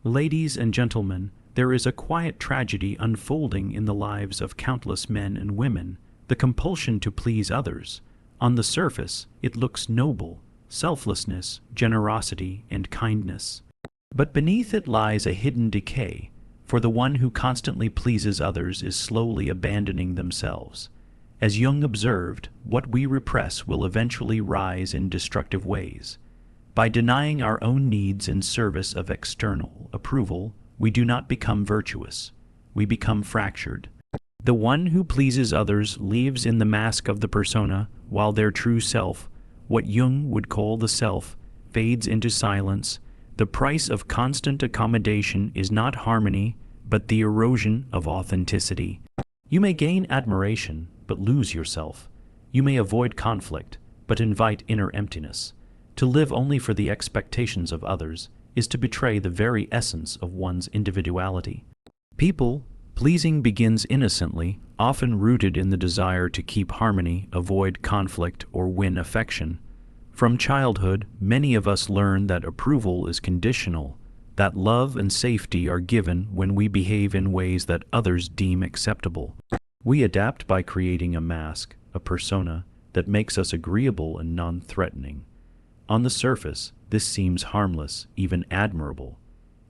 Ladies and gentlemen, there is a quiet tragedy unfolding in the lives of countless men and women, the compulsion to please others. On the surface, it looks noble, selflessness, generosity, and kindness. But beneath it lies a hidden decay, for the one who constantly pleases others is slowly abandoning themselves. As Jung observed, what we repress will eventually rise in destructive ways. By denying our own needs in service of external approval, we do not become virtuous. We become fractured. The one who pleases others lives in the mask of the persona, while their true self, what Jung would call the self, fades into silence. The price of constant accommodation is not harmony, but the erosion of authenticity. You may gain admiration, but lose yourself. You may avoid conflict, but invite inner emptiness. To live only for the expectations of others is to betray the very essence of one's individuality. People-pleasing begins innocently, often rooted in the desire to keep harmony, avoid conflict, or win affection. From childhood, many of us learn that approval is conditional, that love and safety are given when we behave in ways that others deem acceptable. We adapt by creating a mask, a persona, that makes us agreeable and non-threatening. On the surface, this seems harmless, even admirable.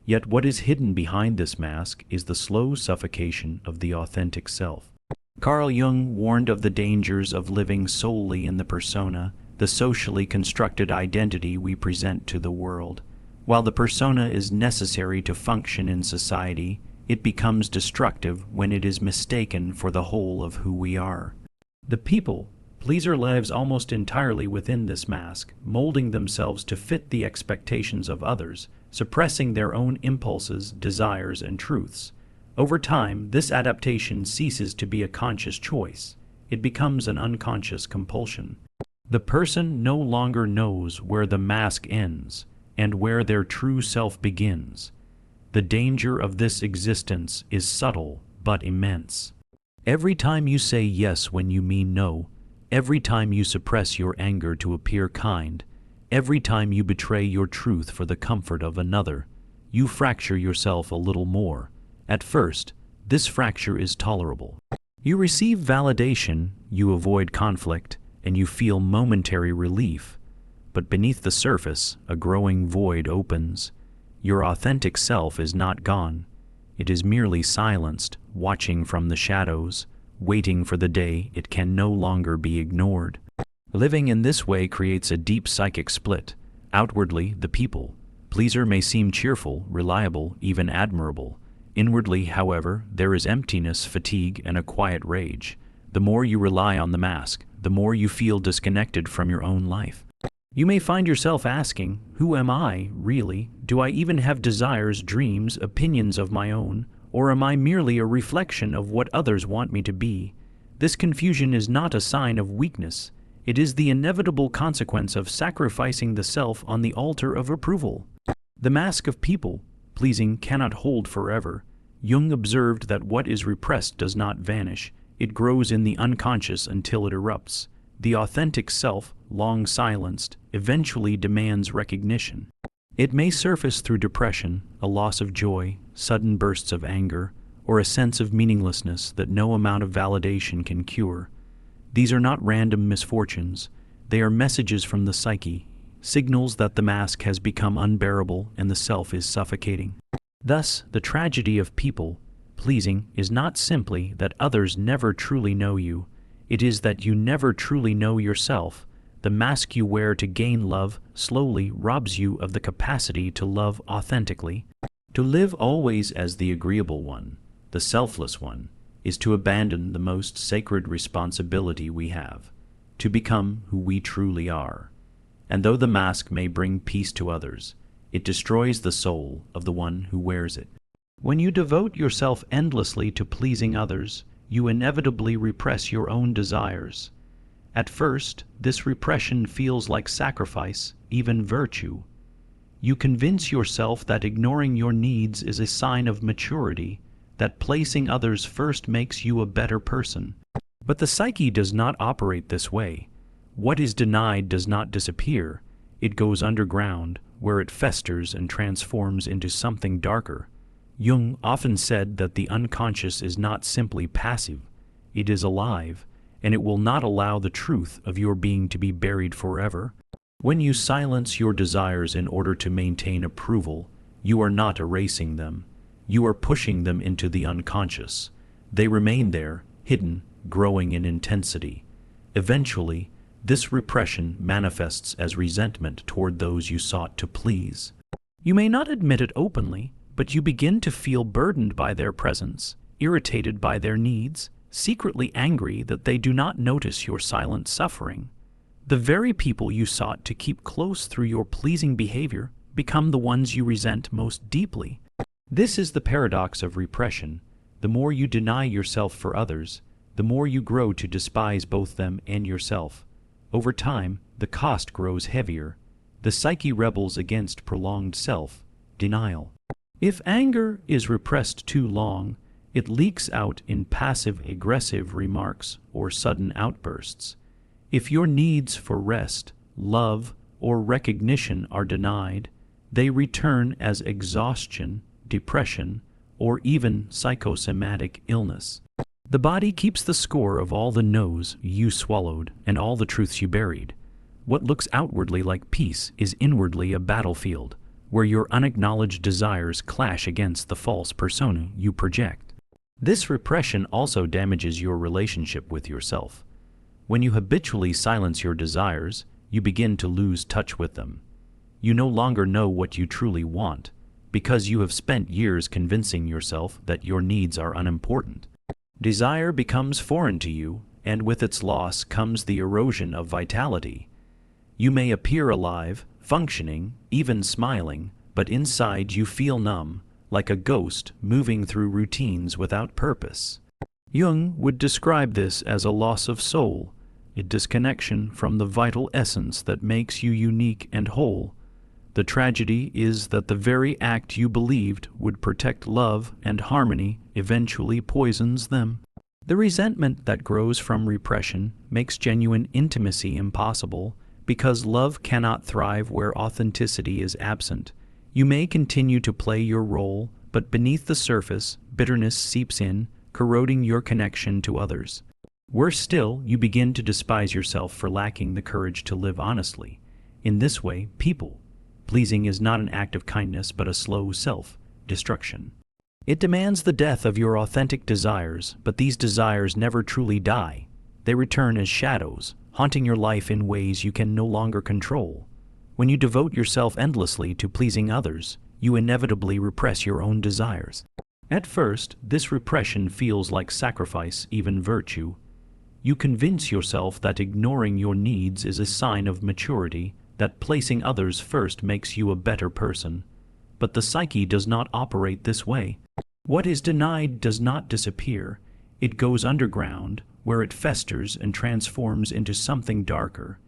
Yet what is hidden behind this mask is the slow suffocation of the authentic self. Carl Jung warned of the dangers of living solely in the persona, the socially constructed identity we present to the world. While the persona is necessary to function in society, it becomes destructive when it is mistaken for the whole of who we are. The people-pleaser lives almost entirely within this mask, molding themselves to fit the expectations of others, suppressing their own impulses, desires, and truths. Over time, this adaptation ceases to be a conscious choice. It becomes an unconscious compulsion. The person no longer knows where the mask ends and where their true self begins. The danger of this existence is subtle but immense. Every time you say yes when you mean no, every time you suppress your anger to appear kind, every time you betray your truth for the comfort of another, you fracture yourself a little more. At first, this fracture is tolerable. You receive validation, you avoid conflict, and you feel momentary relief. But beneath the surface, a growing void opens. Your authentic self is not gone. It is merely silenced, watching from the shadows, waiting for the day it can no longer be ignored. Living in this way creates a deep psychic split. Outwardly, the people-pleaser may seem cheerful, reliable, even admirable. Inwardly, however, there is emptiness, fatigue, and a quiet rage. The more you rely on the mask, the more you feel disconnected from your own life. You may find yourself asking, who am I, really? Do I even have desires, dreams, opinions of my own? Or am I merely a reflection of what others want me to be? This confusion is not a sign of weakness. It is the inevitable consequence of sacrificing the self on the altar of approval. The mask of people-pleasing cannot hold forever. Jung observed that what is repressed does not vanish. It grows in the unconscious until it erupts. The authentic self, long silenced, eventually demands recognition. It may surface through depression, a loss of joy, sudden bursts of anger, or a sense of meaninglessness that no amount of validation can cure. These are not random misfortunes. They are messages from the psyche, signals that the mask has become unbearable and the self is suffocating. Thus, the tragedy of people-pleasing is not simply that others never truly know you. It is that you never truly know yourself. The mask you wear to gain love slowly robs you of the capacity to love authentically. To live always as the agreeable one, the selfless one, is to abandon the most sacred responsibility we have, to become who we truly are. And though the mask may bring peace to others, it destroys the soul of the one who wears it. When you devote yourself endlessly to pleasing others, you inevitably repress your own desires. At first, this repression feels like sacrifice, even virtue. You convince yourself that ignoring your needs is a sign of maturity, that placing others first makes you a better person. But the psyche does not operate this way. What is denied does not disappear. it goes underground, where it festers and transforms into something darker. Jung often said that the unconscious is not simply passive, it is alive, and it will not allow the truth of your being to be buried forever. When you silence your desires in order to maintain approval, you are not erasing them. You are pushing them into the unconscious. They remain there, hidden, growing in intensity. Eventually, this repression manifests as resentment toward those you sought to please. You may not admit it openly, but you begin to feel burdened by their presence, irritated by their needs, secretly angry that they do not notice your silent suffering. The very people you sought to keep close through your pleasing behavior become the ones you resent most deeply. This is the paradox of repression. The more you deny yourself for others, the more you grow to despise both them and yourself. Over time, the cost grows heavier. The psyche rebels against prolonged self-denial. If anger is repressed too long, it leaks out in passive-aggressive remarks or sudden outbursts. If your needs for rest, love, or recognition are denied, they return as exhaustion, depression, or even psychosomatic illness. The body keeps the score of all the no's you swallowed and all the truths you buried. What looks outwardly like peace is inwardly a battlefield, where your unacknowledged desires clash against the false persona you project. This repression also damages your relationship with yourself. When you habitually silence your desires, you begin to lose touch with them. You no longer know what you truly want, because you have spent years convincing yourself that your needs are unimportant. Desire becomes foreign to you, and with its loss comes the erosion of vitality. You may appear alive, functioning, even smiling, but inside you feel numb, like a ghost moving through routines without purpose. Jung would describe this as a loss of soul, a disconnection from the vital essence that makes you unique and whole. The tragedy is that the very act you believed would protect love and harmony eventually poisons them. The resentment that grows from repression makes genuine intimacy impossible, because love cannot thrive where authenticity is absent. You may continue to play your role, but beneath the surface, bitterness seeps in, corroding your connection to others. Worse still, you begin to despise yourself for lacking the courage to live honestly. In this way, pleasing is not an act of kindness but a slow self-destruction. It demands the death of your authentic desires, but these desires never truly die. They return as shadows, haunting your life in ways you can no longer control. When you devote yourself endlessly to pleasing others, you inevitably repress your own desires. At first, this repression feels like sacrifice, even virtue. You convince yourself that ignoring your needs is a sign of maturity, that placing others first makes you a better person. But the psyche does not operate this way. What is denied does not disappear. It goes underground, where it festers and transforms into something darker.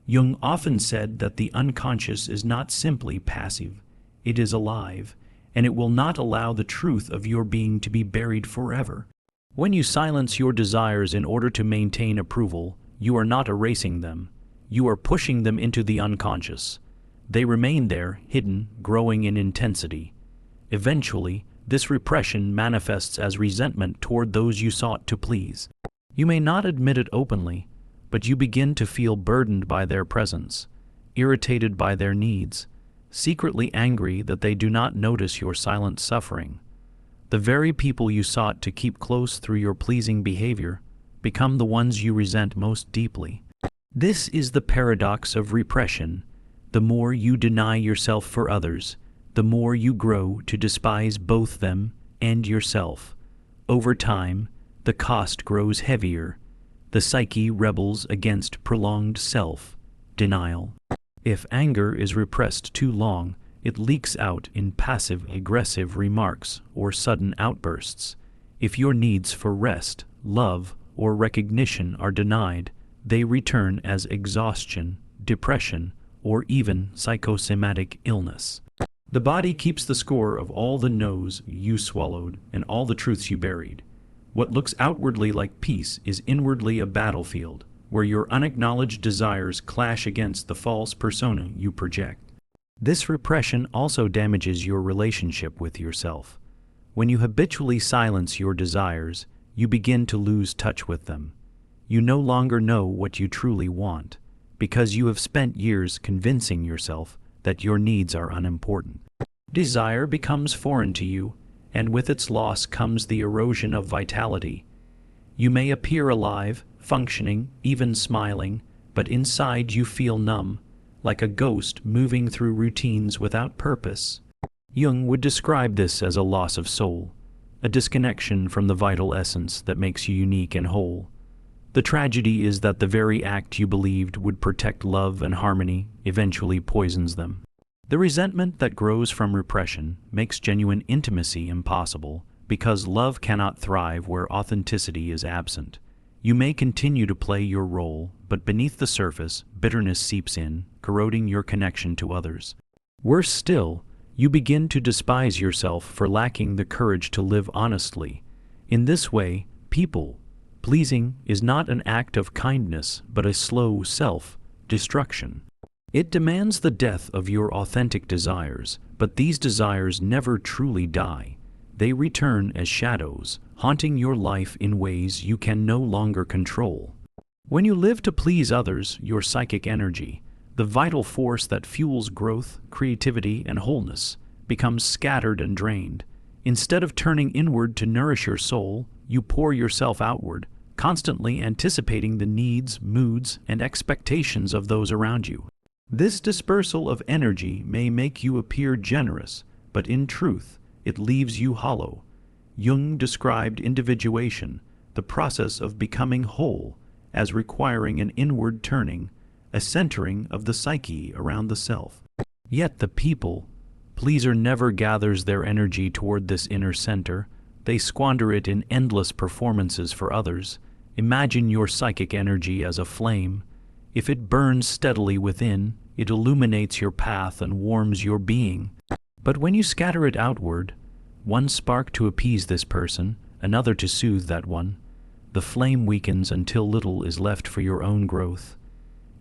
Jung often said that the unconscious is not simply passive, it is alive, and it will not allow the truth of your being to be buried forever. When you silence your desires in order to maintain approval, you are not erasing them. You are pushing them into the unconscious. They remain there, hidden, growing in intensity. Eventually, this repression manifests as resentment toward those you sought to please. You may not admit it openly, but you begin to feel burdened by their presence, irritated by their needs, secretly angry that they do not notice your silent suffering. The very people you sought to keep close through your pleasing behavior become the ones you resent most deeply. This is the paradox of repression. The more you deny yourself for others, the more you grow to despise both them and yourself. Over time, the cost grows heavier. The psyche rebels against prolonged self-denial. If anger is repressed too long, it leaks out in passive-aggressive remarks or sudden outbursts. If your needs for rest, love, or recognition are denied, they return as exhaustion, depression, or even psychosomatic illness. The body keeps the score of all the no's you swallowed and all the truths you buried. What looks outwardly like peace is inwardly a battlefield, where your unacknowledged desires clash against the false persona you project. This repression also damages your relationship with yourself. When you habitually silence your desires, you begin to lose touch with them. You no longer know what you truly want, because you have spent years convincing yourself that your needs are unimportant. Desire becomes foreign to you, and with its loss comes the erosion of vitality. You may appear alive, functioning, even smiling, but inside you feel numb, like a ghost moving through routines without purpose. Jung would describe this as a loss of soul, a disconnection from the vital essence that makes you unique and whole. The tragedy is that the very act you believed would protect love and harmony eventually poisons them. The resentment that grows from repression makes genuine intimacy impossible, because love cannot thrive where authenticity is absent. You may continue to play your role, but beneath the surface, bitterness seeps in, corroding your connection to others. Worse still, you begin to despise yourself for lacking the courage to live honestly. In this way, people-pleasing is not an act of kindness, but a slow self-destruction. It demands the death of your authentic desires, but these desires never truly die. They return as shadows, haunting your life in ways you can no longer control. When you live to please others, your psychic energy, the vital force that fuels growth, creativity, and wholeness, becomes scattered and drained. Instead of turning inward to nourish your soul, you pour yourself outward, constantly anticipating the needs, moods, and expectations of those around you. This dispersal of energy may make you appear generous, but in truth, it leaves you hollow. Jung described individuation, the process of becoming whole, as requiring an inward turning, a centering of the psyche around the self. Yet the people-pleaser never gathers their energy toward this inner center. They squander it in endless performances for others. Imagine your psychic energy as a flame. If it burns steadily within, it illuminates your path and warms your being. But when you scatter it outward, one spark to appease this person, another to soothe that one, the flame weakens until little is left for your own growth.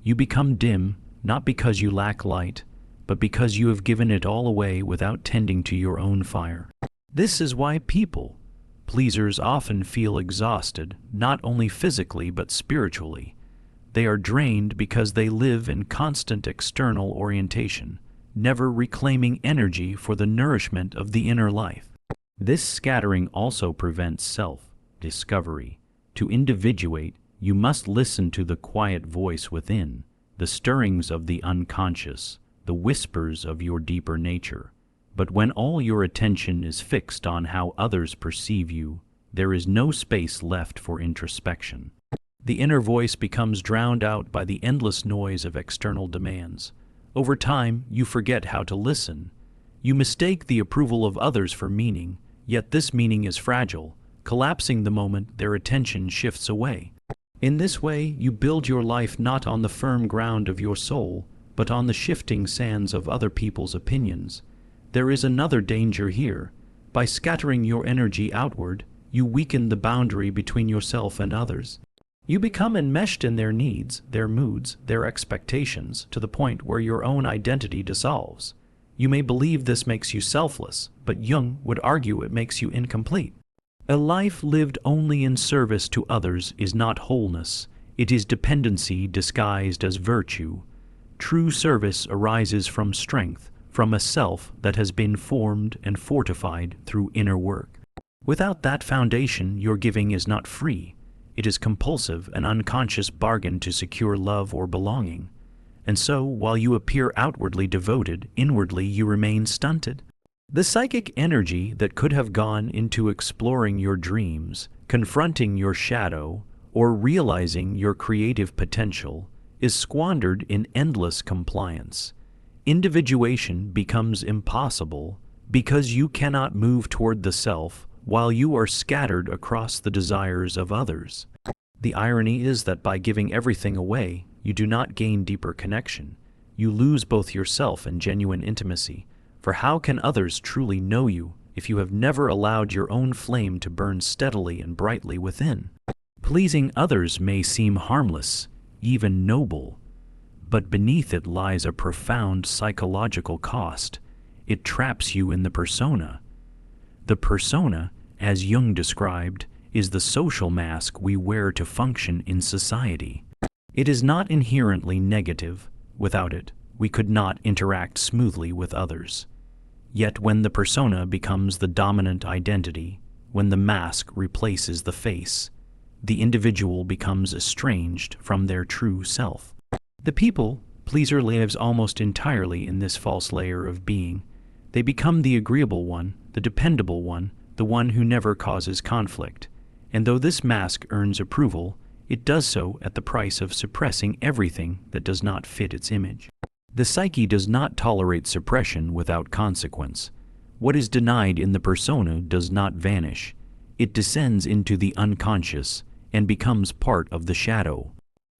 You become dim, not because you lack light, but because you have given it all away without tending to your own fire. This is why people-pleasers often feel exhausted, not only physically but spiritually. They are drained because they live in constant external orientation, never reclaiming energy for the nourishment of the inner life. This scattering also prevents self-discovery. To individuate, you must listen to the quiet voice within, the stirrings of the unconscious, the whispers of your deeper nature. But when all your attention is fixed on how others perceive you, there is no space left for introspection. The inner voice becomes drowned out by the endless noise of external demands. Over time, you forget how to listen. You mistake the approval of others for meaning, yet this meaning is fragile, collapsing the moment their attention shifts away. In this way, you build your life not on the firm ground of your soul, but on the shifting sands of other people's opinions. There is another danger here. By scattering your energy outward, you weaken the boundary between yourself and others. You become enmeshed in their needs, their moods, their expectations, to the point where your own identity dissolves. You may believe this makes you selfless, but Jung would argue it makes you incomplete. A life lived only in service to others is not wholeness. It is dependency disguised as virtue. True service arises from strength, from a self that has been formed and fortified through inner work. Without that foundation, your giving is not free. It is compulsive, an unconscious bargain to secure love or belonging. And so, while you appear outwardly devoted, inwardly you remain stunted. The psychic energy that could have gone into exploring your dreams, confronting your shadow, or realizing your creative potential is squandered in endless compliance. Individuation becomes impossible because you cannot move toward the self while you are scattered across the desires of others. The irony is that by giving everything away, you do not gain deeper connection. You lose both yourself and genuine intimacy. For how can others truly know you if you have never allowed your own flame to burn steadily and brightly within? Pleasing others may seem harmless, even noble. But beneath it lies a profound psychological cost. It traps you in the persona. The persona, as Jung described, is the social mask we wear to function in society. It is not inherently negative. Without it, we could not interact smoothly with others. Yet when the persona becomes the dominant identity, when the mask replaces the face, the individual becomes estranged from their true self. The people pleaser lives almost entirely in this false layer of being. They become the agreeable one, the dependable one, the one who never causes conflict. And though this mask earns approval, it does so at the price of suppressing everything that does not fit its image. The psyche does not tolerate suppression without consequence. What is denied in the persona does not vanish. It descends into the unconscious and becomes part of the shadow.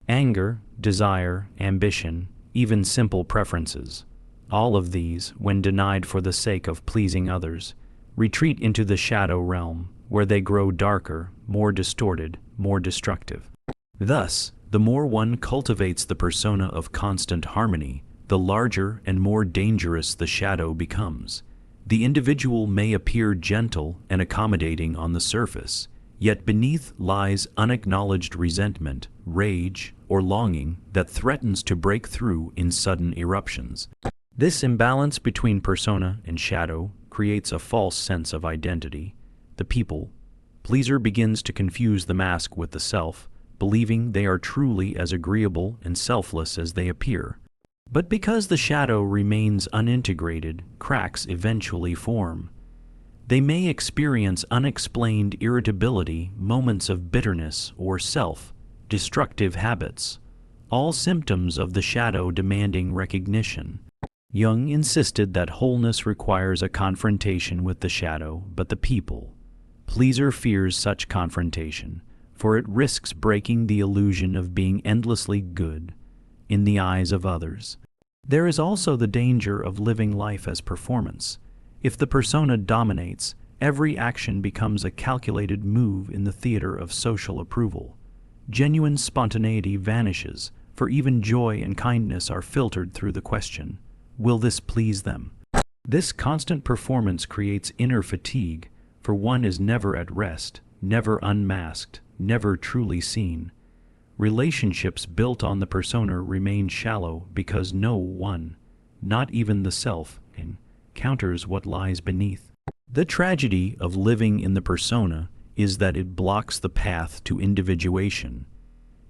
Anger, desire, ambition, even simple preferences, all of these, when denied for the sake of pleasing others, retreat into the shadow realm, where they grow darker, more distorted, more destructive. Thus, the more one cultivates the persona of constant harmony, the larger and more dangerous the shadow becomes. The individual may appear gentle and accommodating on the surface, yet beneath lies unacknowledged resentment, rage, or longing that threatens to break through in sudden eruptions. This imbalance between persona and shadow creates a false sense of identity. The people pleaser begins to confuse the mask with the self, believing they are truly as agreeable and selfless as they appear. But because the shadow remains unintegrated, cracks eventually form. They may experience unexplained irritability, moments of bitterness, or self-destructive habits, all symptoms of the shadow demanding recognition. Jung insisted that wholeness requires a confrontation with the shadow, but the people pleaser fears such confrontation, for it risks breaking the illusion of being endlessly good in the eyes of others. There is also the danger of living life as performance. If the persona dominates, every action becomes a calculated move in the theater of social approval. Genuine spontaneity vanishes, for even joy and kindness are filtered through the question, will this please them? This constant performance creates inner fatigue, for one is never at rest, never unmasked, never truly seen. Relationships built on the persona remain shallow because no one, not even the self, encounters what lies beneath. The tragedy of living in the persona is that it blocks the path to individuation.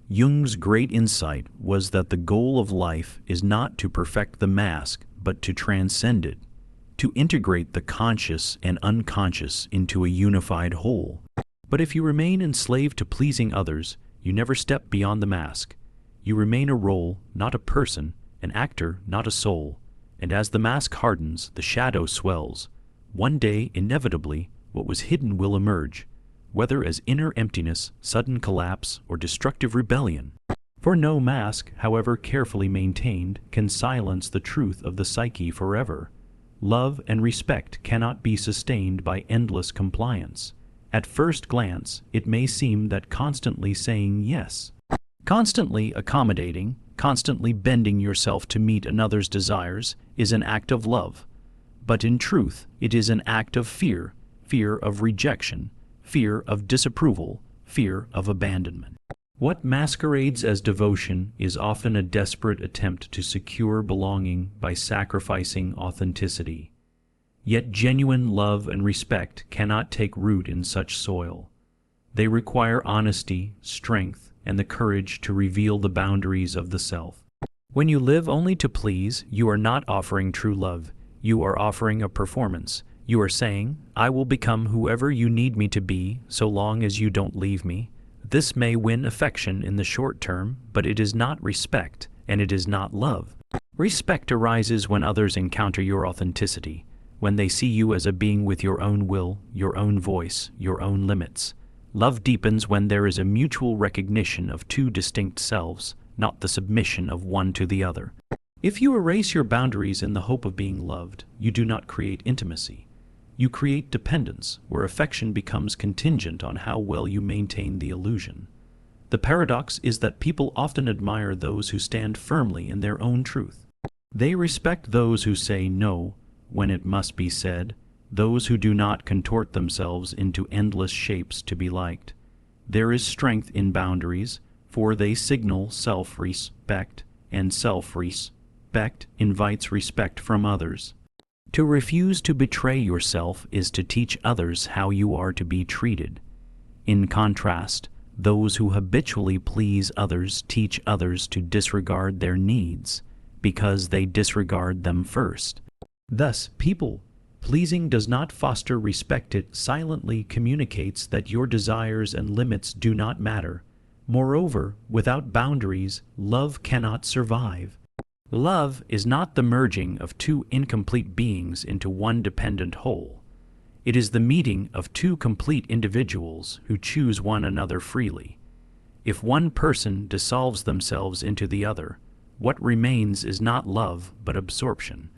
Jung's great insight was that the goal of life is not to perfect the mask, but to transcend it, to integrate the conscious and unconscious into a unified whole. But if you remain enslaved to pleasing others, you never step beyond the mask. You remain a role, not a person, an actor, not a soul. And as the mask hardens, the shadow swells. One day, inevitably, what was hidden will emerge, whether as inner emptiness, sudden collapse, or destructive rebellion. For no mask, however carefully maintained, can silence the truth of the psyche forever. Love and respect cannot be sustained by endless compliance. At first glance, it may seem that constantly saying yes, constantly accommodating, constantly bending yourself to meet another's desires is an act of love. But in truth, it is an act of fear, fear of rejection, fear of disapproval, fear of abandonment. What masquerades as devotion is often a desperate attempt to secure belonging by sacrificing authenticity. Yet genuine love and respect cannot take root in such soil. They require honesty, strength, and the courage to reveal the boundaries of the self. When you live only to please, you are not offering true love. You are offering a performance. You are saying, I will become whoever you need me to be so long as you don't leave me. This may win affection in the short term, but it is not respect, and it is not love. Respect arises when others encounter your authenticity, when they see you as a being with your own will, your own voice, your own limits. Love deepens when there is a mutual recognition of two distinct selves, not the submission of one to the other. If you erase your boundaries in the hope of being loved, you do not create intimacy. You create dependence, where affection becomes contingent on how well you maintain the illusion. The paradox is that people often admire those who stand firmly in their own truth. They respect those who say no when it must be said, those who do not contort themselves into endless shapes to be liked. There is strength in boundaries, for they signal self-respect, and self-respect invites respect from others. To refuse to betray yourself is to teach others how you are to be treated. In contrast, those who habitually please others teach others to disregard their needs, because they disregard them first. Thus, people-pleasing does not foster respect, it silently communicates that your desires and limits do not matter. Moreover, without boundaries, love cannot survive. Love is not the merging of two incomplete beings into one dependent whole. It is the meeting of two complete individuals who choose one another freely. If one person dissolves themselves into the other, what remains is not love but absorption.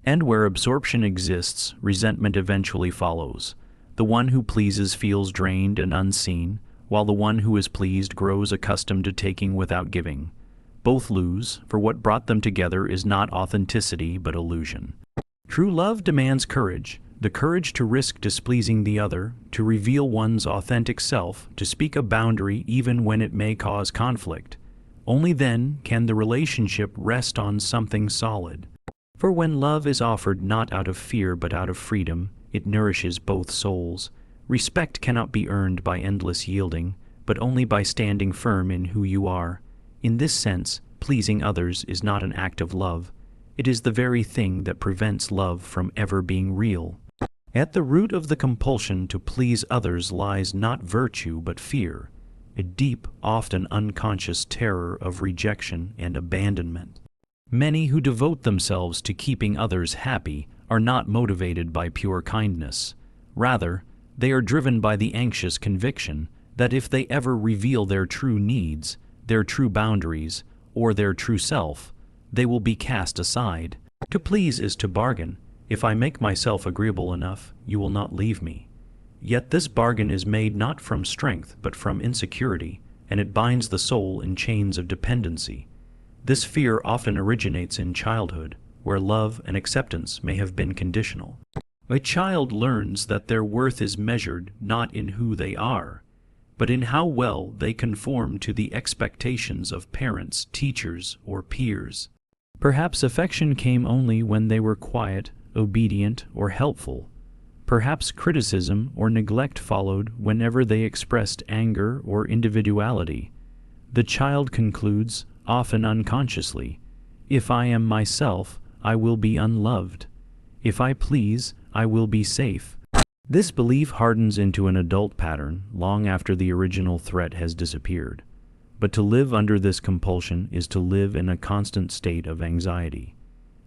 And where absorption exists, resentment eventually follows. The one who pleases feels drained and unseen, while the one who is pleased grows accustomed to taking without giving. Both lose, for what brought them together is not authenticity but illusion. True love demands courage, the courage to risk displeasing the other, to reveal one's authentic self, to speak a boundary even when it may cause conflict. Only then can the relationship rest on something solid. For when love is offered not out of fear but out of freedom, it nourishes both souls. Respect cannot be earned by endless yielding, but only by standing firm in who you are. In this sense, pleasing others is not an act of love. It is the very thing that prevents love from ever being real. At the root of the compulsion to please others lies not virtue but fear, a deep, often unconscious terror of rejection and abandonment. Many who devote themselves to keeping others happy are not motivated by pure kindness. Rather, they are driven by the anxious conviction that if they ever reveal their true needs, their true boundaries, or their true self, they will be cast aside. To please is to bargain. If I make myself agreeable enough, you will not leave me. Yet this bargain is made not from strength but from insecurity, and it binds the soul in chains of dependency. This fear often originates in childhood, where love and acceptance may have been conditional. A child learns that their worth is measured not in who they are, but in how well they conform to the expectations of parents, teachers, or peers. Perhaps affection came only when they were quiet, obedient, or helpful. Perhaps criticism or neglect followed whenever they expressed anger or individuality. The child concludes, often unconsciously, "If I am myself, I will be unloved. If I please, I will be safe." This belief hardens into an adult pattern long after the original threat has disappeared. But to live under this compulsion is to live in a constant state of anxiety.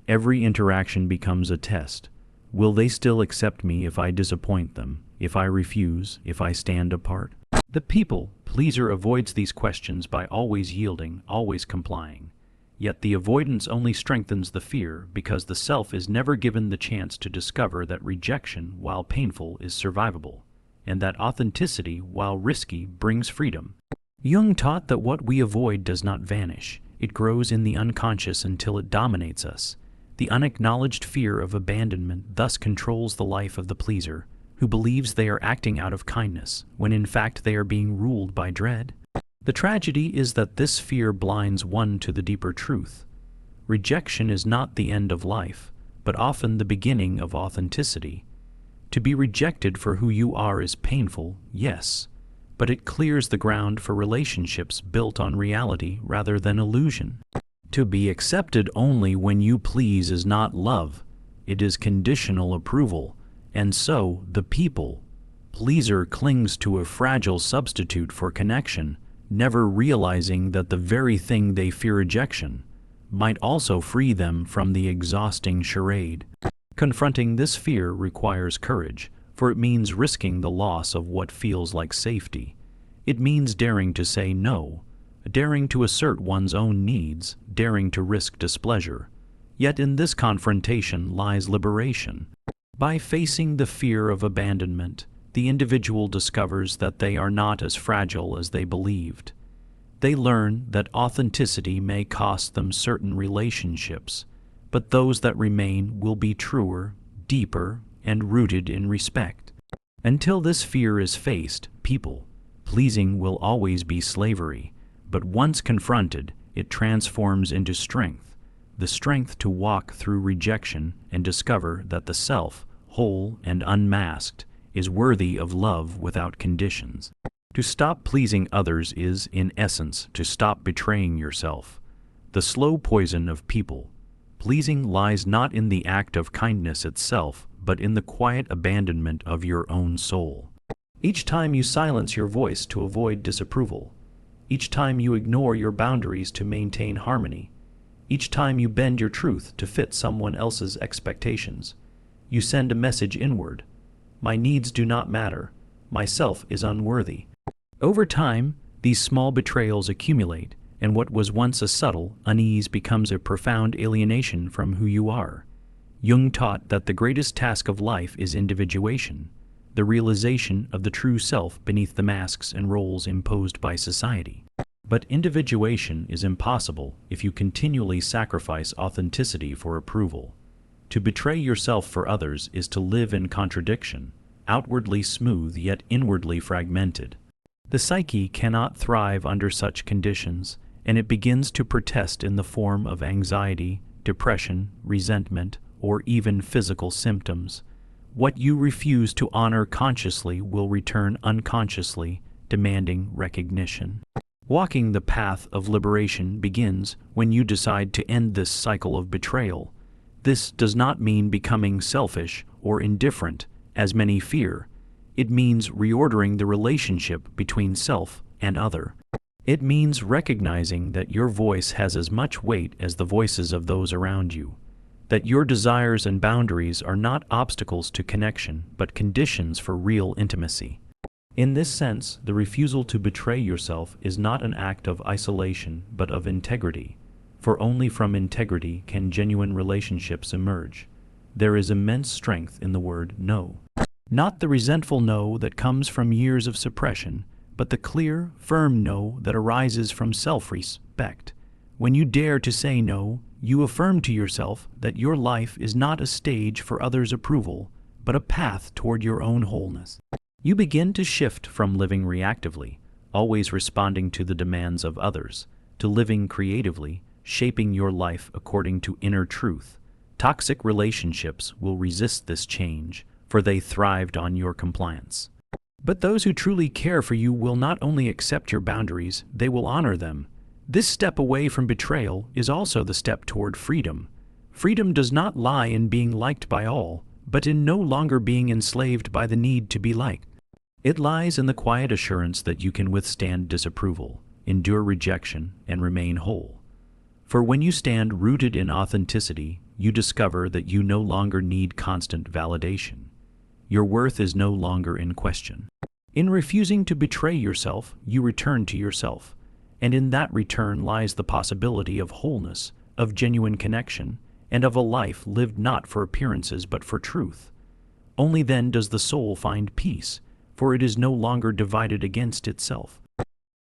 Every interaction becomes a test. Will they still accept me if I disappoint them, if I refuse, if I stand apart? The people-pleaser avoids these questions by always yielding, always complying. Yet the avoidance only strengthens the fear because the self is never given the chance to discover that rejection, while painful, is survivable, and that authenticity, while risky, brings freedom. Jung taught that what we avoid does not vanish. It grows in the unconscious until it dominates us. The unacknowledged fear of abandonment thus controls the life of the pleaser, who believes they are acting out of kindness, when in fact they are being ruled by dread. The tragedy is that this fear blinds one to the deeper truth. Rejection is not the end of life, but often the beginning of authenticity. To be rejected for who you are is painful, yes, but it clears the ground for relationships built on reality rather than illusion. To be accepted only when you please is not love, it is conditional approval, and so the people-pleaser clings to a fragile substitute for connection, never realizing that the very thing they fear, rejection, might also free them from the exhausting charade. Confronting this fear requires courage, for it means risking the loss of what feels like safety. It means daring to say no, daring to assert one's own needs, daring to risk displeasure. Yet in this confrontation lies liberation. By facing the fear of abandonment, the individual discovers that they are not as fragile as they believed. They learn that authenticity may cost them certain relationships, but those that remain will be truer, deeper, and rooted in respect. Until this fear is faced, people-pleasing will always be slavery, but once confronted, it transforms into strength, the strength to walk through rejection and discover that the self, whole and unmasked, is worthy of love without conditions. To stop pleasing others is, in essence, to stop betraying yourself. The slow poison of people-pleasing lies not in the act of kindness itself, but in the quiet abandonment of your own soul. Each time you silence your voice to avoid disapproval, each time you ignore your boundaries to maintain harmony, each time you bend your truth to fit someone else's expectations, you send a message inward. My needs do not matter. Myself is unworthy. Over time, these small betrayals accumulate, and what was once a subtle unease becomes a profound alienation from who you are. Jung taught that the greatest task of life is individuation, the realization of the true self beneath the masks and roles imposed by society. But individuation is impossible if you continually sacrifice authenticity for approval. To betray yourself for others is to live in contradiction, outwardly smooth yet inwardly fragmented. The psyche cannot thrive under such conditions, and it begins to protest in the form of anxiety, depression, resentment, or even physical symptoms. What you refuse to honor consciously will return unconsciously, demanding recognition. Walking the path of liberation begins when you decide to end this cycle of betrayal. This does not mean becoming selfish or indifferent, as many fear. It means reordering the relationship between self and other. It means recognizing that your voice has as much weight as the voices of those around you, that your desires and boundaries are not obstacles to connection, but conditions for real intimacy. In this sense, the refusal to betray yourself is not an act of isolation, but of integrity, for only from integrity can genuine relationships emerge. There is immense strength in the word no. Not the resentful no that comes from years of suppression, but the clear, firm no that arises from self-respect. When you dare to say no, you affirm to yourself that your life is not a stage for others' approval, but a path toward your own wholeness. You begin to shift from living reactively, always responding to the demands of others, to living creatively, shaping your life according to inner truth. Toxic relationships will resist this change, for they thrived on your compliance. But those who truly care for you will not only accept your boundaries, they will honor them. This step away from betrayal is also the step toward freedom. Freedom does not lie in being liked by all, but in no longer being enslaved by the need to be liked. It lies in the quiet assurance that you can withstand disapproval, endure rejection, and remain whole. For when you stand rooted in authenticity, you discover that you no longer need constant validation. Your worth is no longer in question. In refusing to betray yourself, you return to yourself, and in that return lies the possibility of wholeness, of genuine connection, and of a life lived not for appearances but for truth. Only then does the soul find peace, for it is no longer divided against itself.